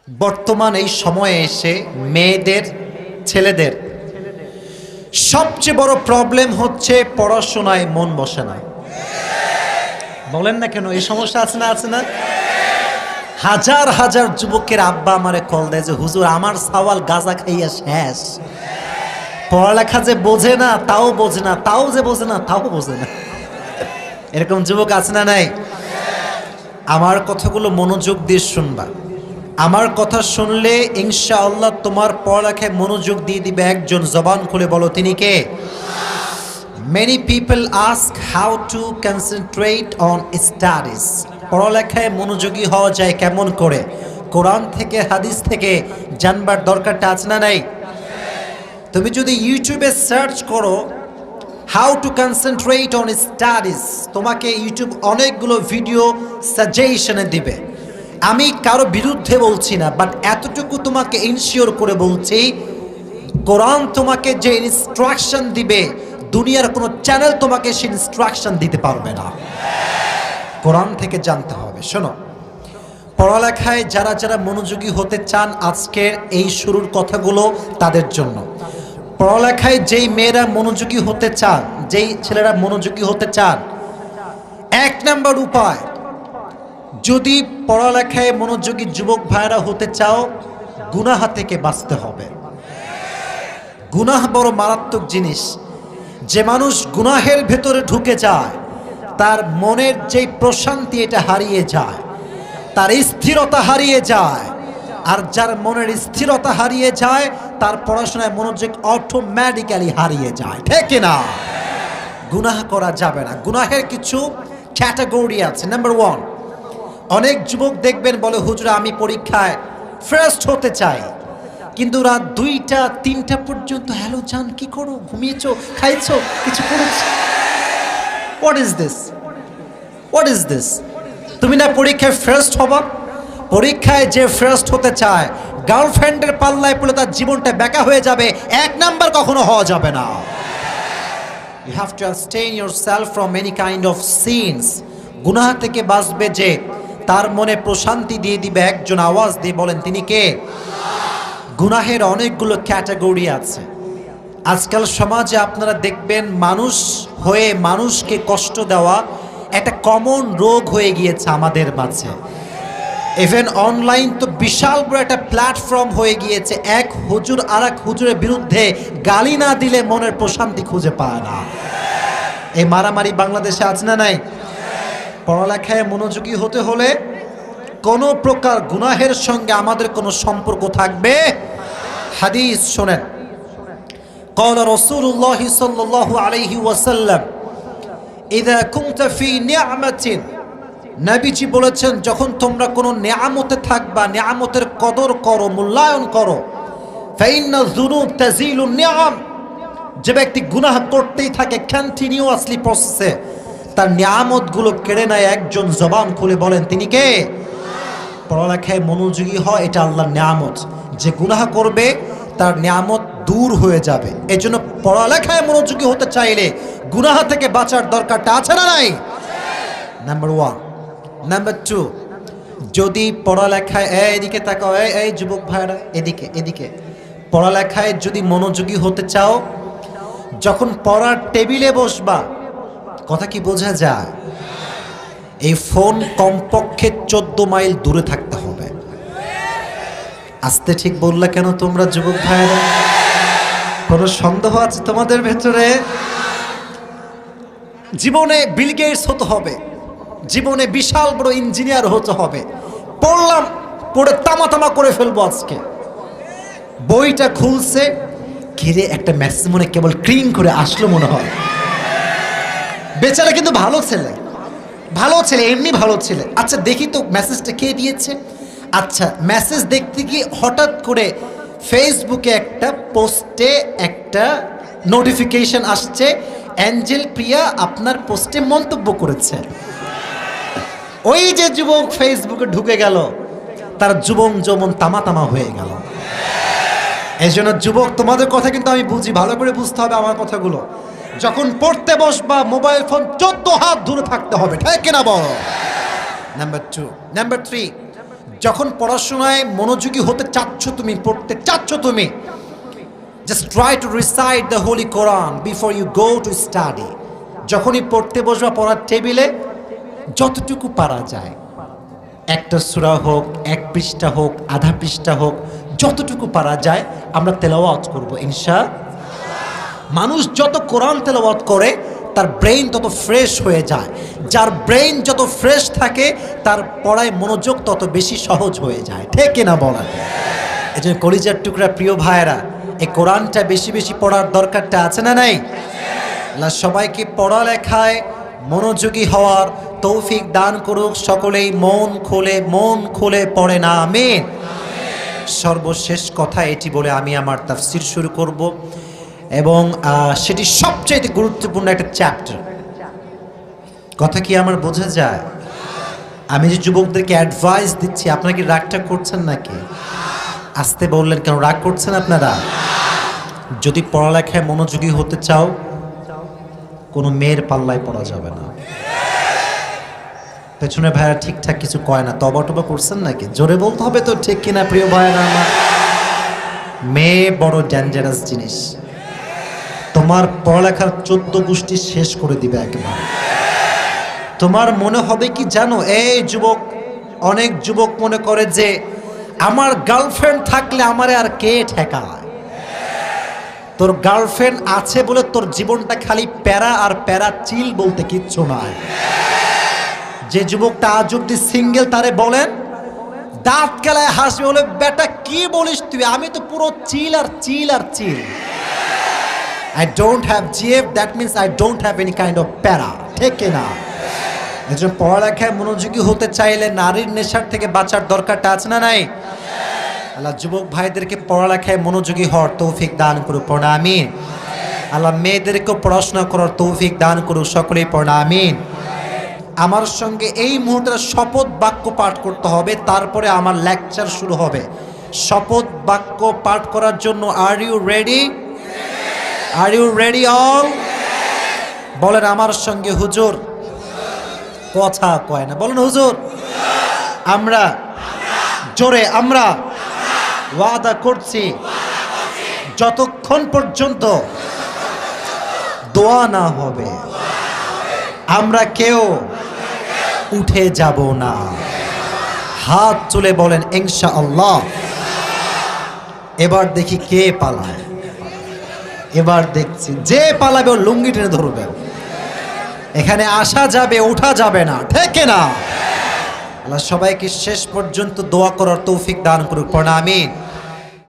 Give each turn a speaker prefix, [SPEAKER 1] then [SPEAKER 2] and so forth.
[SPEAKER 1] বর্তমান এই সময়ে এসে মেয়েদের ছেলেদের সবচেয়ে বড় প্রবলেম হচ্ছে পড়াশোনায় মন বসে না। বলেন না কেন, এই সমস্যা আছে না? হাজার হাজার যুবকের আব্বা আমারে কল দেয় যে হুজুর আমার সাওয়াল গাঁজা খাইয়া শেষ, পড়ালেখা যে বোঝে না তাও বোঝে না, তাও যে বোঝে না তাও বোঝে না। এরকম যুবক আছে না নাই? আমার কথাগুলো মনোযোগ দিয়ে শুনবা। আমার কথা শুনলে ইনশাআল্লাহ তোমার পড়ালেখায় মনোযোগ দিয়ে দিবে একজন। জবান খুলে বলো তিনি কে? Many people ask how to concentrate on studies. পড়ালেখায় মনোযোগী হওয়া যায় কেমন করে? কোরআন থেকে হাদিস থেকে জানবার দরকারটা আছে না নাই? তুমি যদি ইউটিউবে সার্চ করো how to concentrate on studies, তোমাকে ইউটিউব অনেকগুলো ভিডিও সাজেশনে দিবে। আমি কারো বিরুদ্ধে বলছি না, বাট এতটুকু তোমাকে ইনশিওর করে বলছি, কোরআন তোমাকে যে ইনস্ট্রাকশন দিবে দুনিয়ার কোনো চ্যানেল তোমাকে সেই ইনস্ট্রাকশন দিতে পারবে না। কোরআন থেকে জানতে হবে। শোনো, পড়ালেখায় যারা যারা মনোযোগী হতে চান আজকের এই শুরুর কথাগুলো তাদের জন্য। পড়ালেখায় যেই মেয়েরা মনোযোগী হতে চান, যেই ছেলেরা মনোযোগী হতে চান, এক নাম্বার উপায়, যদি পড়ালেখায় মনোযোগী যুবক ভাইরা হতে চাও, গুনাহ থেকে বাঁচতে হবে। গুনাহ বড় মারাত্মক জিনিস। যে মানুষ গুনাহের ভেতরে ঢুকে যায় তার মনের যেই প্রশান্তি এটা হারিয়ে যায়, তার স্থিরতা হারিয়ে যায়। আর যার মনের স্থিরতা হারিয়ে যায় তার পড়াশোনায় মনোযোগ অটোমেটিক্যালি হারিয়ে যায়। ঠিক না? গুনাহ করা যাবে না। গুনাহের কিছু ক্যাটাগরি আছে। নাম্বার 1, অনেক যুবক দেখবেন বলে হুজুর আমি পরীক্ষায় ফার্স্ট হতে চাই, কিন্তু রাত 2টা 3টা পর্যন্ত হ্যালো জান কি করো, ঘুমিয়েছো, খাইছো, কিছু করেছো? What is this? তুমি না পরীক্ষায় ফার্স্ট হবা? পরীক্ষায় যে ফার্স্ট হতে চায় গার্লফ্রেন্ডের পাল্লায় পড়লে তার জীবনটা বেকা হয়ে যাবে। 1 নাম্বার কখনো হওয়া যাবে না। You have to abstain yourself from any kind of sins. গুনাহ থেকে বাঁচবে যে, তার মনে প্রশান্তি দিয়ে দিবে একজন। আওয়াজ দিয়ে বলেন তিনি কে? গুনাহের অনেকগুলো ক্যাটাগরি আছে। আজকাল সমাজে আপনারা দেখবেন মানুষ হয়ে মানুষকে কষ্ট দেওয়া একটা কমন রোগ হয়ে গিয়েছে আমাদের মাঝে। ইভেন অনলাইন তো বিশাল বড় একটা প্ল্যাটফর্ম হয়ে গিয়েছে। এক হুজুর আর এক হুজুরের বিরুদ্ধে গালি না দিলে মনের প্রশান্তি খুঁজে পায় না। এই মারামারি বাংলাদেশে আছে না নাই? পড়ালেখায় মনোযোগী হতে হলে কোনো প্রকার গুনাহের সঙ্গে আমাদের কোনো সম্পর্ক থাকবে। হাদিস শোনেন, قال رسول الله صلى الله عليه وسلم إذا كنت في نعمة, নবীজি বলেছেন যখন তোমরা কোনো নিয়ামতে থাকবা, নিয়ামতের কদর করো, মূল্যায়ন করো। فإن الذنوب تزيل النعم, যে ব্যক্তি গুনাহ করতেই থাকে কন্টিনিউয়াসলি প্রসেসে, তার নিয়ামতগুলো কেড়ে নেয় একজন। জবান খুলে বলেন তিনি কে? পড়ালেখায় মনোযোগী হয়, এটা আল্লাহর নিয়ামত। যে গুনাহ করবে তার নিয়ামত দূর হয়ে যাবে। এই জন্য পড়ালেখায় মনোযোগী হতে চাইলে গুনাহ থেকে বাঁচার দরকারটা আছে না নাই? নাম্বার 1। নাম্বার 2, যদি পড়ালেখায়, এদিকে তাকাও, এই যুবক ভাইরা এদিকে, পড়ালেখায় যদি মনোযোগী হতে চাও, যখন পড়ার টেবিলে বসবা, কথা কি বোঝা যায়? এই ফোন কমপক্ষে 14 মাইল দূরে থাকতে হবে। আস্তে ঠিক বললা কেন তোমরা যুবক ভাইরা? কোনো সন্দেহ আছে তোমাদের ভেতরে? জীবনে বিল গেটস হতে হবে, জীবনে বিশাল বড় ইঞ্জিনিয়ার হতে হবে। পড়লাম, পড়ে তামা করে ফেলবো আজকে। বইটা খুলছে, ঘিরে একটা মেসেজ মনে কেবল ক্রিং করে আসলো মনে হয়। বেচারা কিন্তু ভালো ছেলে, এমনি ভালো ছেলে। আচ্ছা দেখি তো মেসেজটা কে দিয়েছে। আচ্ছা মেসেজ দেখতে গিয়ে হঠাৎ করে ফেসবুকে একটা পোস্টে একটা নোটিফিকেশন আসছে, অ্যাঞ্জেল প্রিয়া আপনার পোস্টে মন্তব্য করেছে। ওই যে যুবক ফেসবুকে ঢুকে গেল, তার যৌবন তামা হয়ে গেল। এই জন্য যুবক, তোমাদের কথা কিন্তু আমি বুঝি, ভালো করে বুঝতে হবে আমার কথাগুলো। যখন পড়তে বসবা মোবাইল ফোন 14 হাত দূরে থাকতে হবে। ঠিক কিনা বলো? নাম্বার 2। নাম্বার 3, যখন পড়াশোনায় মনোযোগী হতে চাচ্ছ তুমি, পড়তে চাচ্ছ তুমি, just try to recite the holy Quran before you go to study. যখনই পড়তে বসবা পড়ার টেবিলে যতটুকু পারা যায়, একটা সূরা হোক, এক পৃষ্ঠা হোক, আধা পৃষ্ঠা হোক, যতটুকু পারা যায় আমরা তেলাওয়াত করব ইনশাআল্লাহ। মানুষ যত কোরআন তেলাওয়াত করে তার ব্রেইন তত ফ্রেশ হয়ে যায়। যার ব্রেইন যত ফ্রেশ থাকে তার পড়ায় মনোযোগ তত বেশি সহজ হয়ে যায়। ঠিক কিনা বলেন? এই যে কলিজার টুকরা প্রিয় ভাইয়েরা, এই কোরআনটা বেশি বেশি পড়ার দরকারটা আছে না নাই? আল্লাহ সবাইকে পড়ালেখায় মনোযোগী হওয়ার তৌফিক দান করুক। সকলেই মন খুলে পড়ে না আমিন। সর্বশেষ কথা এটি বলে আমি আমার তাফসীর শুরু করব, এবং সেটি সবচেয়ে গুরুত্বপূর্ণ একটা চ্যাপ্টার। কথা কি আমার বোঝা যায়? আমি যে যুবকদেরকে অ্যাডভাইস দিচ্ছি, আপনারা কি রাগটা করছেন নাকি? আসতে বললেন কেন? রাগ করছেন আপনারা? যদি পড়ালেখায় মনোযোগী হতে চাও, কোনো মেয়ের পাল্লায় পড়া যাবে না। পেছনে ভাইয়া ঠিকঠাক কিছু কয় না, তবা টবা করছেন নাকি? জোরে বলতে হবে তো, ঠিক কিনা প্রিয় ভাইয়েরা আমার? মেয়ে বড় ডেঞ্জারাস জিনিস, তোমার পড়ালেখার 14 গোষ্ঠী শেষ করে দিবে একেবারে। তোমার মনে হবে কি জানো, এই যুবক, অনেক যুবক মনে করে যে আমার গার্লফ্রেন্ড থাকলে আমারে আর কে ঠেকায়। তোর গার্লফ্রেন্ড আছে বলে তোর জীবনটা খালি প্যারা আর প্যারা, চিল বলতে কিচ্ছু নয়। যে যুবকটা আজ অব্দি সিঙ্গেল তারে বলেন, দাঁত কেলায় হাসবে, বলে বেটা কি বলিস তুই, আমি তো পুরো চিল আর চিল আর চিল। I don't have GF, that means I don't have any kind of para. ঠিক না? এজন্য পড়ালেখায় মনোযোগী হতে চাইলে নারীর নেশার থেকে বাঁচার দরকারটা আছে না নাই? আল্লাহ যুবক ভাইদেরকে পড়ালেখায় মনোযোগী হওয়ার তৌফিক দান করুক, পড়া আমিন। আল্লাহ মেয়েদেরকেও পড়াশোনা করার তৌফিক দান করুক, সকলেই পড়া আমিন। আমার সঙ্গে এই মুহূর্তে শপথ বাক্য পাঠ করতে হবে, তারপরে আমার লেকচার শুরু হবে। শপথ বাক্য পাঠ করার জন্য are you ready? Are you ready all? বলেন আমার সঙ্গে, হুজুর। কথা কয় না, বলেন হুজুর। আমরা জোরে, আমরা ওয়াদা করছি যতক্ষণ পর্যন্ত দোয়া না হবে আমরা কেউ উঠে যাব না। হাত তুলে বলেন ইনশাআল্লাহ। এবার দেখি কে পালায়। এবার দেখছি যে পালাবে ও লুঙ্গি টেনে ধরবে। এখানে আসা যাবে, ওঠা যাবে না, ঠিক না? আল্লাহ সবাইকে শেষ পর্যন্ত দোয়া করার তৌফিক দান করুক, পড়া আমিন।